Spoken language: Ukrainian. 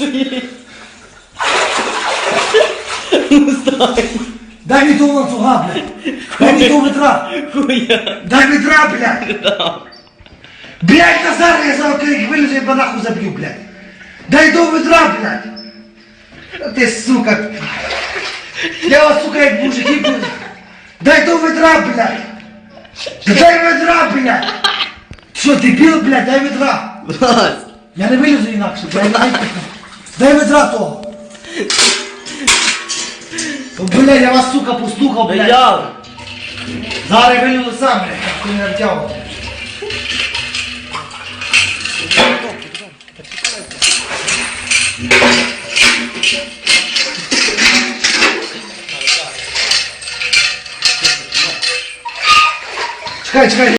стоїть. Ну стой. Дай мені того ланцюга, блядь. Дай мені того ведра. Хуя. Дай ведра, блядь. Блядь, Назар, я зараз як вилежу, я нахуй заб'ю, блядь. Дай того ведра, блядь. А ти, сука. Я вас, сука, як мужики, блядь. Дай того ведра, блядь. Дай ведра, блядь. Що, дебіл, блядь, дай ведра. Вась. Я не вилізу інакше, блядь. Дай ведра того. О, блядь, я вас, сука, послухав, Да блядь. я. Зараз я вилізу сам, блядь, я не втягав. Чекай, чекай.